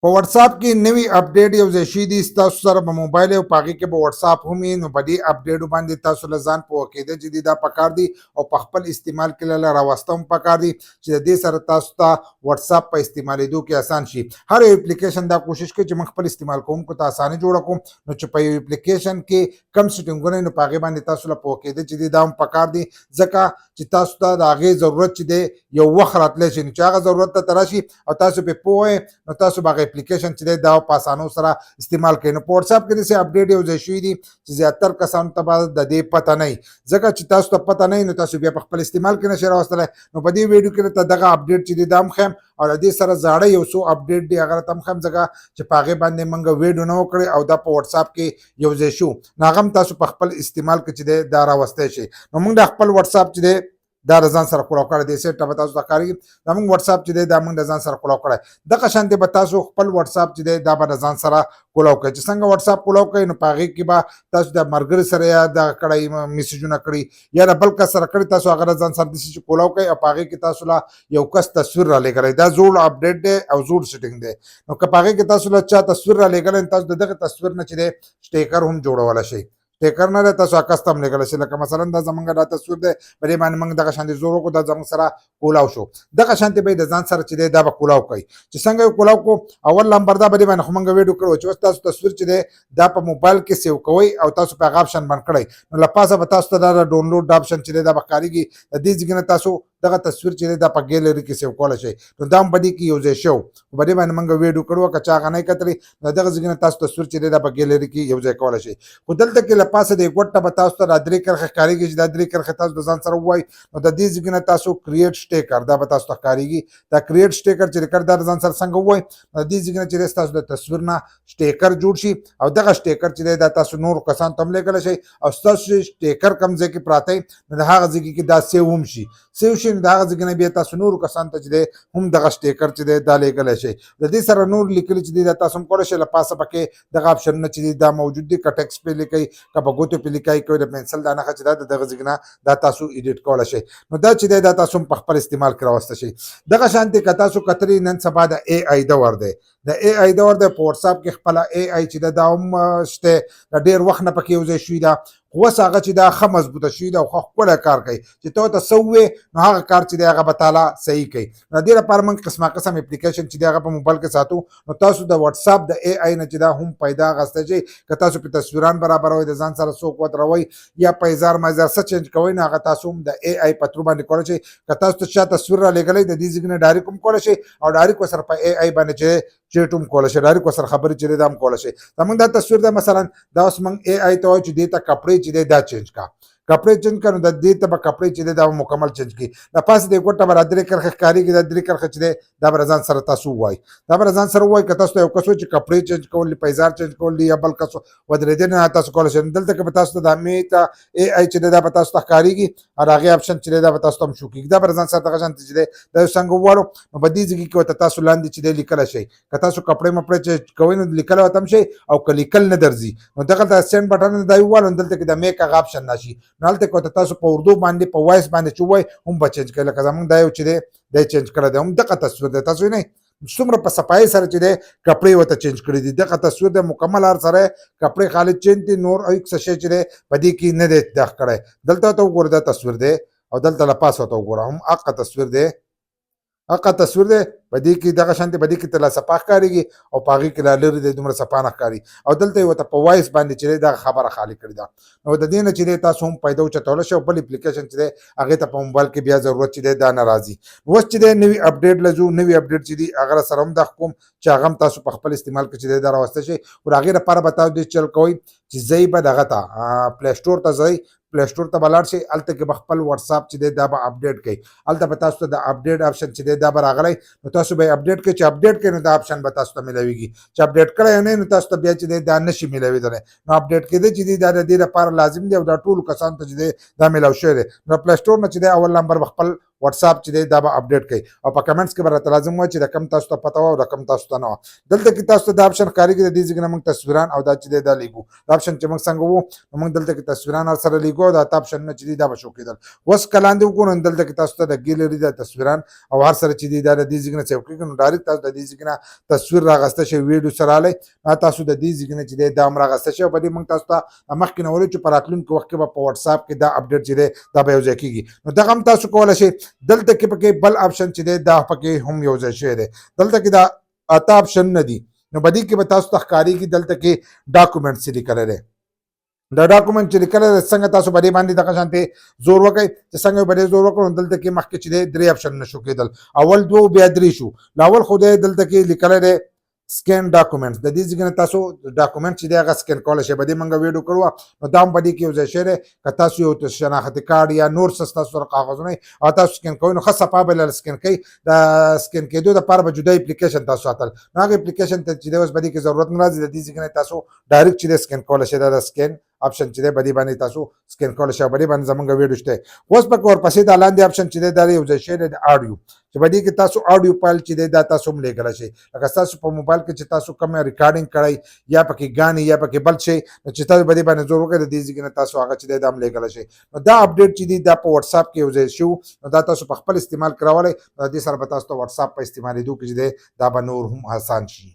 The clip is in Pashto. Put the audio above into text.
په واتس اپ کې نوی اپډیټ یو ځای شي دي تاسو سره په موبایل او پاګه کې په واتس اپ هم نو په دې اپډیټ باندې تاسو لزان په کېده چې دا پکار دي او په خپل استعمال کې لاله راوستم پکار دي چې د دې سره تاسو ته واتس اپ په استعمالېدو کې آسان شي. هر اپلیکیشن دا کوشش کوي چې خپل استعمال کوونکو ته اسانه جوړ کوم نو چې په اپلیکیشن کې کم سټینګونه نو پاګه باندې تاسو له په کېده چې دا هم پکار دي ځکه چې تاسو ته د هغه ضرورت چې دی یو وخت راتلی شي چې هغه ضرورت ته تراشي او تاسو په پوهه نو تاسو باغ اپلیکیشن چې دا په اسانو سره استعمال کړئ. نو په واتس اپ کې د اپډیټ یو ځای شوی دي چې زیاتره کسانو ته د دې پته نه ځکه چې تاسو ته پته نه نو تاسو بیا په خپل استعمال کې نشئ راوستلی. نو په دې ویډیو کې ته دغه اپډیټ چې دی دا هم ښیم او د دې سره زاړه یو څو اپډیټ دی هغه ته هم ښیم ځکه چې په هغې باندې موږ ویډیو نه وکړې او دا په واتس اپ کې یو ځای شو نو هغه هم تاسو په خپل استعمال کې چې دی دا راوستی شئ. نو موږ د خپل واتس اپ چې دی دا د ځان سره کولاو کړی دی سیټ به تاسو ته ښکارېږي دا موږ واتس اپ چې دی دا موږ د ځان سره کولاو کړی دغه شانتې به تاسو خپل واتس اپ چې دی دا به د ځان سره کولاو کړئ چې څنګه واتس اپ کولاو کوئ نو په هغې کې به تاسو د ملګري سره یا دغه کړی میسیجونه کړي یا د بل کس سره کړي تاسو هغه د ځان سره داسې چې کولاو کوئ او په هغې کې تاسو له یو کس تصویر رالیږلی دا زوړ اپډیټ دی او زوړ سیټینګ دی. نو که په هغې کې تاسو له چا تصویر رالیږلی نو تاسو د دغه تصویر نه چې دی سټیکر هم جوړولی شئ. ټیکر نه دی تاسو عکس ته هم لیږلی شئ لکه مثلا دا زمونږ دا تصویر دی په دې باندې موږ دغه شانتې زور وکړو دا زموږ سره کولاو شو دغه شانتې به یې د ځان سره چې دی دا به کولاو کوئ چې څنګه یې کولاو کړو اول نمبر دا په دې باندې خو موږ ویډیو کړی چې اوس تاسو تصویر چې دی دا په موبایل کې سیو کوئ او تاسو په هغه آپشن بند کړئ نو له پاسه به تاسو ته دا د ډاونلوډ آپشن چې دی دا به ښکارېږي د دې ځای نه تاسو دغه تصویر چې دی دا په ګیلري کې سیو کولی شئ نو دا هم په دې کې یو ځای شو په دې باندې موږ ویډیو کړو که چا هغه نه یې کتلی نو دغه ځای نه تاسو تصویر چې دی دا په ګیلري کې یو ځای کولی شئ. خو دلته کې له پاسه د ګوټ ته به تاسو ته دا درې کرښې ښکارېږي چې دا درې کرښې تاسو د ځان سره ووایئ نو د دې ځای نه تاسو کریټ سټیکر دا به تاسو ته ښکارېږي دا کریټ سټیکر چې لیکر دا د ځان سره څنګه ووایئ نو د دې ځای نه چې دی ستاسو د تصویر نه سټیکر جوړ شي او دغه سټیکر چې دی دا تاسو نورو کسانو ته هم لیږلی شئ او ستاسو چې سټیکر کوم ځای کې پراته وي نو د هغه ځای کې دا سیو هم شي سیو شي نو د هغه ځای نه بیا تاسو نورو کسانو ته چې دی هم دغه سټیکر چې دی دا لیږلی شئ. د دې سره نور لیکلي چې دی دا تاسو هم کولی شئ له پاسه پکې دغه آپشنونه چې دي دا موجود دي که ټکس پې لیکئ که په ګوتو پې لیکئ که د پنسل دا نښه چې ده د دغه ځای نه دا تاسو ایډیټ کولی شئ نو دا چې دی دا تاسو هم په خپل استعمال کې راوسته شئ. دغه شانتې که تاسو کتلي نن سبا د اے آی دور دی د اے آی دور دی په واتس اپ کې خپله اے آی چې ده دا هم شته د ډېر وخت نه پکې یو ځای شوي ده خو اوس هغه چې دا ښه مضبوطه شوي ده او ښه ښکلی کار کوي چې ته ورته څه ووایې نو هغه کار چې دی هغه به تعالی صحیح کوي. د دې لپاره موږ قسمه قسم اپلیکیشن چې دی هغه په موبایل کې ساتو نو تاسو د واتس اپ د اے آی نه چې دا هم پیدا اخیستی شئ که تاسو پې تصویران برابروئ د ځان سره څوک ودروئ یا پیزار مایزار څه چینج کوئ نو هغه تاسو هم د اے آی په ترو باندې کولی شئ. که تاسو ته چا تصویر رالیږلی د دې ځای نه ډایرکټ هم کولی شئ او ډایرکټ ورسره په اے آی باندې چې چیټ هم کولی شئ ډایرکټ ورسره خبرې چې دی دا هم کولی شئ. زموږ دا تصویر دی مثلا دا اوس موږ اے آی ته وایو چې دې ته کپړې چې دی دا چینج کا کپړې چینج کړه نو د دې ته به کپړې چې دی دا به مکمل چینج کړي د پاسه د ګوټه به را درې کرښې ښکارېږي دا درې کرښې چې دی دا به را ځان سره تاسو ووایئ دا به را ځان سره ووایئ که تاسو ته یو کس وایي چې کپړې چینج کول دي پیزار چینج کول دي یا بل کس ودرېدی نه تاسو کولی شئ. دلته کې به تاسو ته د همې ته اے آی چې دی دا به تاسو ته ښکارېږي او د هغې آپشن چې دی دا به تاسو ته هم شو کېږي دا به را ځان سره دغه شانتې چې دی دا یو څنګه وواړو نو په دې ځای کې ورته تاسو لاندې چې دی لیکلی شئ که تاسو کپړې مپړې چې کوئ نو لیکلی ورته هم شئ او که لیکل نه درځي نو دغلته سینډ بټن دا ووالو نو دلته کې د میک هغه آپشن راشي نو هلته کې ورته تاسو په اردو باندې په وایس باندې چې ووایئ هم به چینج کوي لکه زموږ دا یو چې دی دا یې چینج کړی دی هم دغه تصویر دی تاسو وینئ څومره په صفایۍ سره چې دی کپړې ورته چینج کړي دي دغه تصویر دی مکمل هر سره کپړې خالي چینج دي نور هیڅ شی چې دی په دې کې نه دی دغه کړی دلته ورته وګوره دا تصویر دی او دلته له پاسه ورته وګوره هم حقه تصویر دی حقه تصویر دی په دې کې دغه شانتې په دې کې ته لا صفا ښکارېږي او په هغې کې لا لرې دی دومره صفا نه ښکاري او دلته یې ورته په وایس باندې چې دی دغه خبره خالي کړې ده نو د دې نه چې دی تاسو هم پیدا وچتولی شئ او بل اپلیکیشن چې دی هغې ته په موبایل کې بیا ضرورت چې دی دا نه راځي. اوس چې دی نوي اپډیټ له ځو نوي اپډیټ چې دي هغه سره هم دغه کوم چې هغه هم تاسو په خپل استعمال کې چې دی دا راوستی شئ خو د هغې لپاره به تاسو دې چل کوئ چې ځئ به دغه ته پلی سټور ته ځئ پلی سټور ته به لاړ شئ هلته کې به خپل واتس اپ چې دی دا به اپډیټ کوئ هلته به تاسو ته د اپډیټ آپشن چې دی دا به راغلی نو تاسو به یې اپډیټ کوئ چې اپډیټ کوئ نو دا آپشن به تاسو ته میلاویږي چې اپډیټ کړی نه نو تاسو ته بیا چې دی دا نشي میلاوېدلی نو اپډیټ کېدی چې دی دا د دې لپاره لازم دی او دا ټولو کسانو ته چې دی دا میلاو شوی دی نو پلی سټور نه چې دی اول نمبر به خپل واتس اپ چې دی دا به اپډیټ کوي او په کمنټس کې به راته لازم وایي چې د کم تاسو ته پته وه او د کم تاسو ته نه وه. دلته کې تاسو ته دا اپشن ښکارېږي د دې ځای نه موږ تصویران او دا چې دی دا لیږو. دا اپشن چې موږ څنګه وو نو موږ دلته کې تصویران ورسره لیږو او دا اته اپشنونه چې دي دا به شو کېدل. اوس که لاندې وګورو نو دلته کې تاسو ته د ګیلري د تصویران او هر سره چې دي دا د دې ځای نه سیو کېږي نو ډایرکټ تاسو د دې ځای نه تصویر راغسته شوی ویډیو سره رالی تاسو د دې ځای نه چې دی دا هم راغسته شوی او په دې موږ تاسو ته مخکې نه ویلو چې په راتلونکي وخت کې به په واتس اپ کې دا اپډیټ چې دی دا به یو ځای کېږي. نو دغه هم تاسو کولی شئ. دلته کې پکې بل اپشن چې دی دا پکې هم یو ځای شوی دی. دلته کې دا اته اپشنونه دي نو په دې کې به تاسو ته ښکارېږي دلته کې ډاکومنټس چې لیکلی دی. دا ډاکومنټ چې لیکلی دی څنګه تاسو په دې باندې دغه شانتې زور وکئ چې څنګه په دې زور وکړو نو دلته کې مخکې چې دی درې اپشنونه شو کېدل. اول دوه بیا درې شو. اول خو دی دلته کې لیکلی دی سکین ډاکومنټس. د دې ځای نه تاسو ډاکومنټ چې دی هغه سکین کولی شئ. په دې موږ ویډیو کړو نو دا هم په دې کې یو ځای شوی دی. که تاسو یو شناختي کارډ یا نور څه ستاسو سره کاغذونه او تاسو سکین کوئ نو ښه صفا به له سکین کوئ. د سکین کېدو دپاره به جدا اپلیکیشن تاسو ساتل نو هغه اپلیکیشن ته چې دی اوس په دې کې ضرورت نه راځي. د دې ځای نه تاسو ډایرکټ چې دی سکین کولی شئ. دا د سکین اپشن چې دی په دې باندې تاسو سکین کولی شئ او په دې باندې زموږ ویډیو شته. اوس پکې ورپسې دا لاندې اپشن چې دی دا یو ځای شوی دی د اډیو چې په دې کې تاسو اډیو فایل چې دی دا تاسو هم لیږلی شئ. لکه ستاسو په موبایل کې چې تاسو کوم ریکارډینګ کړی یا پکې ګانې یا پکې بل شی نو چې تاسو په دې باندې زور وکړئ د دې ځای نه تاسو هغه چې دی دا هم لیږلی شئ. نو دا اپډیټ چې دی دا په واتس اپ کې یو ځای شو نو دا تاسو په خپل استعمال کې راولئ. د دې سره به تاسو ته واتس اپ په استعمالېدو کې چې دی دا به نور هم اسان شي.